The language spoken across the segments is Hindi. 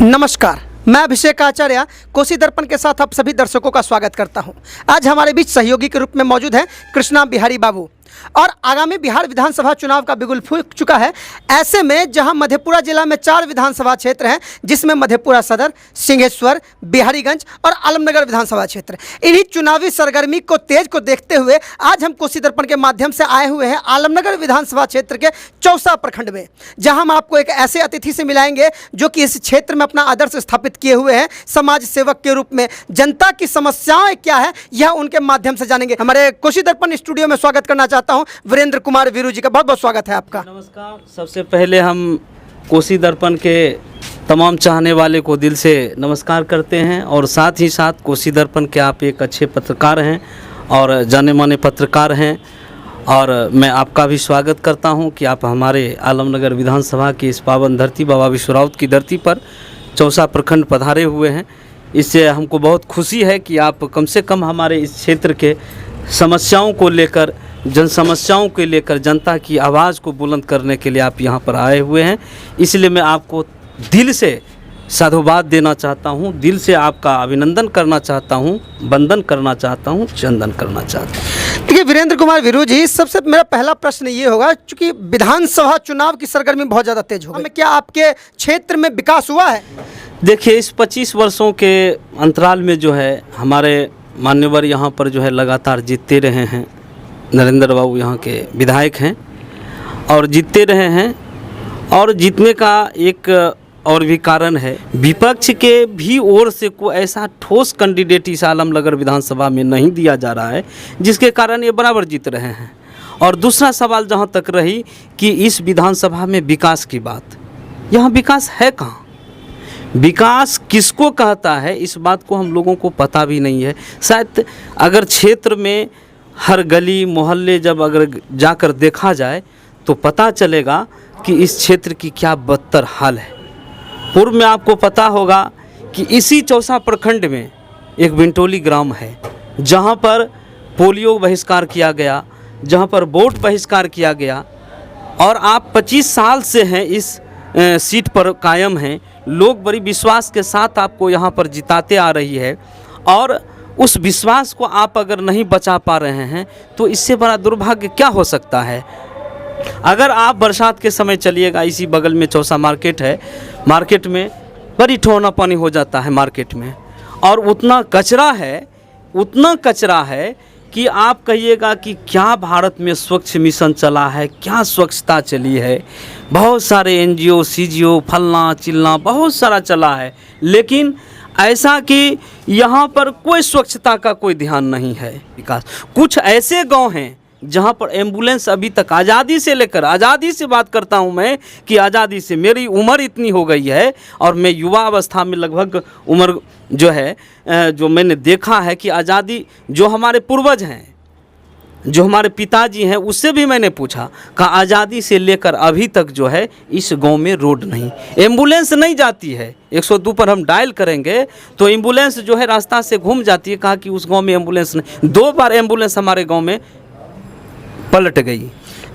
नमस्कार, मैं अभिषेक आचार्य कोसी दर्पण के साथ आप सभी दर्शकों का स्वागत करता हूं। आज हमारे बीच सहयोगी के रूप में मौजूद हैं कृष्णा बिहारी बाबू। और आगामी बिहार विधानसभा चुनाव का बिगुल फूंक चुका है। ऐसे में जहां मधेपुरा जिला में 4 विधानसभा क्षेत्र हैं, जिसमें मधेपुरा सदर, सिंहेश्वर, बिहारीगंज और आलमनगर विधानसभा क्षेत्र। इन्हीं चुनावी सरगर्मी को तेज को देखते हुए आज हम कोसी दर्पण के माध्यम से आए हुए हैं आलमनगर विधानसभा क्षेत्र के चौसा प्रखंड में, जहां हम आपको एक ऐसे अतिथि से मिलाएंगे जो कि इस क्षेत्र में अपना आदर्श स्थापित किए हुए हैं समाज सेवक के रूप में। जनता की समस्याएं क्या है यह उनके माध्यम से जानेंगे। हमारे कोसी दर्पण स्टूडियो में स्वागत करना चाहता हूं वीरेंद्र कुमार वीरू जी का। बहुत बहुत स्वागत है आपका। नमस्कार। सबसे पहले हम कोसी दर्पण के तमाम चाहने वाले को दिल से नमस्कार करते हैं और साथ ही साथ कोसी दर्पण के आप एक अच्छे पत्रकार हैं और जाने माने पत्रकार हैं और मैं आपका भी स्वागत करता हूं कि आप हमारे आलमनगर विधानसभा की इस पावन धरती बाबा विश्वराउत की धरती पर चौसा प्रखंड पधारे हुए हैं। इससे हमको बहुत खुशी है कि आप कम से कम हमारे इस क्षेत्र के समस्याओं को लेकर, जन समस्याओं के लेकर जनता की आवाज़ को बुलंद करने के लिए आप यहाँ पर आए हुए हैं। इसलिए मैं आपको दिल से साधुवाद देना चाहता हूँ, दिल से आपका अभिनंदन करना चाहता हूँ, वंदन करना चाहता हूँ, चंदन करना चाहता हूँ। देखिए वीरेंद्र कुमार वीरू जी, सबसे मेरा पहला प्रश्न ये होगा, चूंकि विधानसभा चुनाव की सरगर्मी बहुत ज़्यादा तेज हो गई, क्या आपके क्षेत्र में विकास हुआ है? देखिए, इस 25 वर्षों के अंतराल में जो है हमारे मान्यवर यहाँ पर जो है लगातार जीतते रहे हैं। नरेंद्र बाबू यहाँ के विधायक हैं और जीतते रहे हैं और जीतने का एक और भी कारण है, विपक्ष के भी ओर से कोई ऐसा ठोस कैंडिडेट इस आलमनगर विधानसभा में नहीं दिया जा रहा है, जिसके कारण ये बराबर जीत रहे हैं। और दूसरा सवाल जहाँ तक रही कि इस विधानसभा में विकास की बात, यहाँ विकास है कहाँ? विकास किसको कहता है इस बात को हम लोगों को पता भी नहीं है। शायद अगर क्षेत्र में हर गली मोहल्ले जब अगर जाकर देखा जाए तो पता चलेगा कि इस क्षेत्र की क्या बदतर हाल है। पूर्व में आपको पता होगा कि इसी चौसा प्रखंड में एक बिंटोली ग्राम है, जहां पर पोलियो बहिष्कार किया गया, जहां पर वोट बहिष्कार किया गया और आप 25 साल से हैं इस सीट पर कायम हैं। लोग बड़ी विश्वास के साथ आपको यहाँ पर जिताते आ रही है और उस विश्वास को आप अगर नहीं बचा पा रहे हैं तो इससे बड़ा दुर्भाग्य क्या हो सकता है। अगर आप बरसात के समय चलिएगा, इसी बगल में चौसा मार्केट है, मार्केट में बड़ी ठोना पानी हो जाता है मार्केट में, और उतना कचरा है कि आप कहिएगा कि क्या भारत में स्वच्छ मिशन चला है, क्या स्वच्छता चली है। बहुत सारे NGO, CGO, फलना चिलना बहुत सारा चला है, लेकिन ऐसा कि यहाँ पर कोई स्वच्छता का कोई ध्यान नहीं है। विकास कुछ ऐसे गांव हैं जहाँ पर एम्बुलेंस अभी तक आज़ादी से लेकर, आज़ादी से बात करता हूँ मैं कि आज़ादी से मेरी उम्र इतनी हो गई है और मैं युवा अवस्था में लगभग उम्र जो है जो मैंने देखा है कि आज़ादी जो हमारे पूर्वज हैं, जो हमारे पिताजी हैं, उससे भी मैंने पूछा कि आज़ादी से लेकर अभी तक जो है इस गांव में रोड नहीं, एम्बुलेंस नहीं जाती है। 102 पर हम डायल करेंगे तो एम्बुलेंस जो है रास्ता से घूम जाती है। कहा कि उस गांव में एम्बुलेंस नहीं। 2 बार एम्बुलेंस हमारे गांव में पलट गई।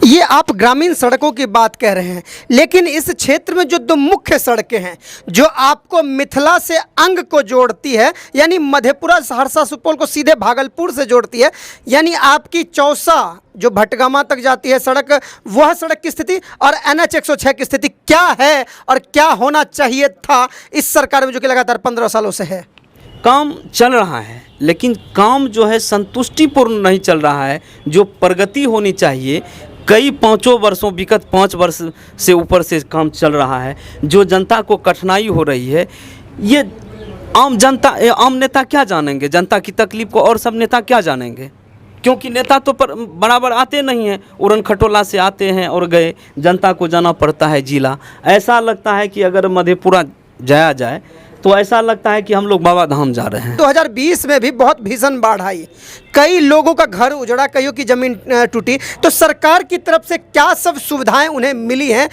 ये आप ग्रामीण सड़कों की बात कह रहे हैं, लेकिन इस क्षेत्र में जो 2 मुख्य सड़कें हैं जो आपको मिथिला से अंग को जोड़ती है, यानी मधेपुरा सहरसा सुपौल को सीधे भागलपुर से जोड़ती है, यानी आपकी चौसा जो भटगामा तक जाती है सड़क, वह सड़क की स्थिति और NH 106 की स्थिति क्या है और क्या होना चाहिए था इस सरकार में, जो कि लगातार 15 सालों से है? काम चल रहा है, लेकिन काम जो है संतुष्टिपूर्ण नहीं चल रहा है। जो प्रगति होनी चाहिए, कई 5 वर्षों विगत 5 वर्ष से ऊपर से काम चल रहा है। जो जनता को कठिनाई हो रही है, ये आम नेता क्या जानेंगे जनता की तकलीफ को, और सब नेता क्या जानेंगे, क्योंकि नेता तो बराबर आते नहीं हैं, उड़न खटोला से आते हैं और गए। जनता को जाना पड़ता है जिला। ऐसा लगता है कि अगर मधेपुरा जाया जाए तो ऐसा लगता है कि हम लोग बाबा धाम जा रहे हैं। 2020 में भी बहुत भीषण बाढ़ आई, कई लोगों का घर उजड़ा, कईयों की ज़मीन टूटी, तो सरकार की तरफ से क्या सब सुविधाएं उन्हें मिली हैं?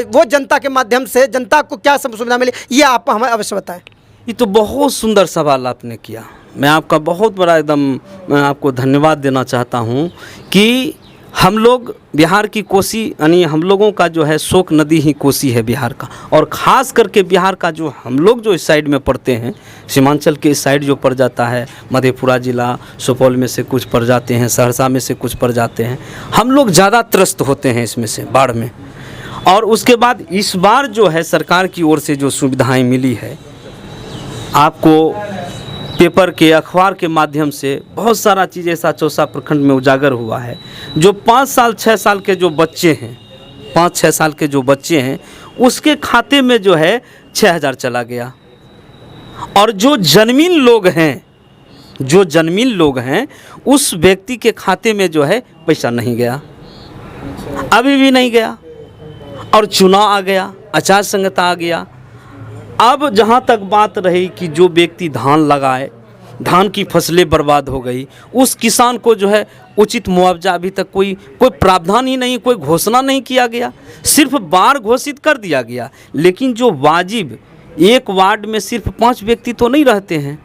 वो जनता के माध्यम से जनता को क्या सब सुविधा मिली, ये आप हमें अवश्य बताएं। ये तो बहुत सुंदर सवाल आपने किया। मैं आपका बहुत बड़ा एकदम आपको धन्यवाद देना चाहता हूँ कि हम लोग बिहार की कोसी यानी हम लोगों का जो है शोक नदी ही कोसी है बिहार का, और ख़ास करके बिहार का जो हम लोग जो इस साइड में पड़ते हैं, सीमांचल के इस साइड जो पड़ जाता है, मधेपुरा ज़िला, सुपौल में से कुछ पड़ जाते हैं, सहरसा में से कुछ पड़ जाते हैं, हम लोग ज़्यादा त्रस्त होते हैं इसमें से बाढ़ में। और उसके बाद इस बार जो है सरकार की ओर से जो सुविधाएँ मिली है, आपको पेपर के, अखबार के माध्यम से बहुत सारा चीज़ ऐसा चौसा प्रखंड में उजागर हुआ है। जो 5 साल 6 साल के जो बच्चे हैं, 5-6 साल के जो बच्चे हैं, उसके खाते में जो है 6,000 चला गया। और जो जन्मीन लोग हैं उस व्यक्ति के खाते में जो है पैसा नहीं गया, अभी भी नहीं गया। और चुनाव आ गया, आचार संहिता आ गया। अब जहाँ तक बात रही कि जो व्यक्ति धान लगाए, धान की फसलें बर्बाद हो गई, उस किसान को जो है उचित मुआवजा अभी तक कोई प्रावधान ही नहीं, कोई घोषणा नहीं किया गया। सिर्फ बाढ़ घोषित कर दिया गया, लेकिन जो वाजिब, एक वार्ड में सिर्फ 5 व्यक्ति तो नहीं रहते हैं।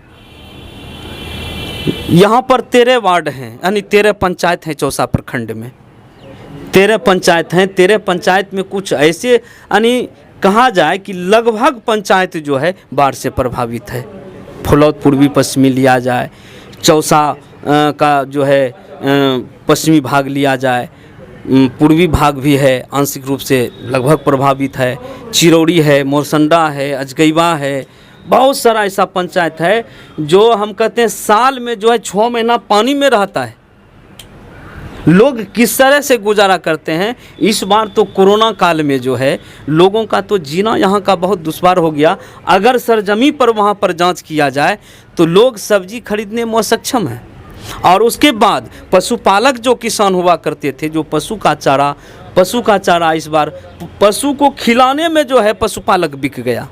यहाँ पर 13 वार्ड हैं, यानी 13 पंचायत हैं चौसा प्रखंड में। 13 पंचायत हैं। 13 पंचायत में कुछ ऐसे यानी कहा जाए कि लगभग पंचायत जो है बाढ़ से प्रभावित है। फुलौद पूर्वी पश्चिमी लिया जाए, चौसा का जो है पश्चिमी भाग लिया जाए, पूर्वी भाग भी है, आंशिक रूप से लगभग प्रभावित है। चिरौड़ी है, मोरसंडा है, अजगैवा है, बहुत सारा ऐसा पंचायत है जो हम कहते हैं साल में जो है 6 महीना पानी में रहता है। लोग किस तरह से गुजारा करते हैं। इस बार तो कोरोना काल में जो है लोगों का तो जीना यहाँ का बहुत दुश्वार हो गया। अगर सरजमी पर वहाँ पर जांच किया जाए तो लोग सब्जी खरीदने में सक्षम हैं। और उसके बाद पशुपालक जो किसान हुआ करते थे, जो पशु का चारा इस बार पशु को खिलाने में जो है पशुपालक बिक गया।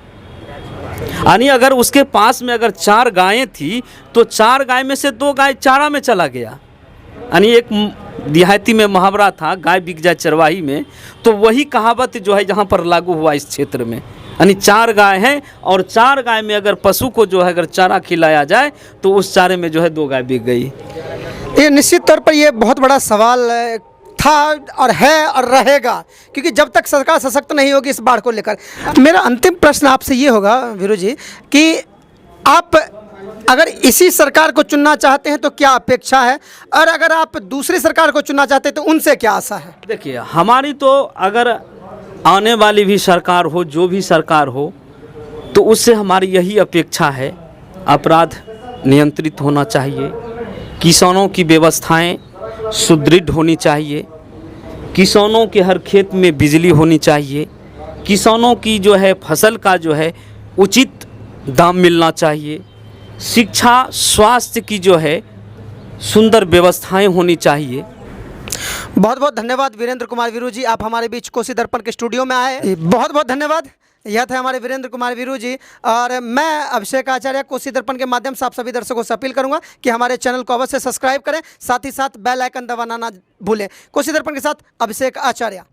यानी अगर उसके पास में अगर 4 गायें थी तो 4 गाय में से 2 गाय चारा में चला गया। यानी एक देहाती में मुहावरा था, गाय बिक जाए चरवाही में, तो वही कहावत जो है यहाँ पर लागू हुआ इस क्षेत्र में। यानी 4 गाय हैं और 4 गाय में अगर पशु को जो है अगर चारा खिलाया जाए तो उस चारे में जो है 2 गाय बिक गई। ये निश्चित तौर पर ये बहुत बड़ा सवाल था और है और रहेगा, क्योंकि जब तक सरकार सशक्त नहीं होगी इस बाढ़ को लेकर। मेरा अंतिम प्रश्न आपसे ये होगा वीरू जी कि आप अगर इसी सरकार को चुनना चाहते हैं तो क्या अपेक्षा है, और अगर आप दूसरी सरकार को चुनना चाहते हैं तो उनसे क्या आशा है? देखिए, हमारी तो अगर आने वाली भी सरकार हो, जो भी सरकार हो, तो उससे हमारी यही अपेक्षा है, अपराध नियंत्रित होना चाहिए, किसानों की व्यवस्थाएं सुदृढ़ होनी चाहिए, किसानों के हर खेत में बिजली होनी चाहिए, किसानों की जो है फसल का जो है उचित दाम मिलना चाहिए, शिक्षा स्वास्थ्य की जो है सुंदर व्यवस्थाएं होनी चाहिए। बहुत बहुत धन्यवाद वीरेंद्र कुमार वीरू जी, आप हमारे बीच कोसी दर्पण के स्टूडियो में आए। बहुत बहुत धन्यवाद। यह थे हमारे वीरेंद्र कुमार वीरू जी, और मैं अभिषेक आचार्य कोसी दर्पण के माध्यम से आप सभी दर्शकों से अपील करूंगा कि हमारे चैनल को अवश्य सब्सक्राइब करें, साथ ही साथ बेल आइकन दबाना ना भूलें। कोसी दर्पण के साथ अभिषेक आचार्य।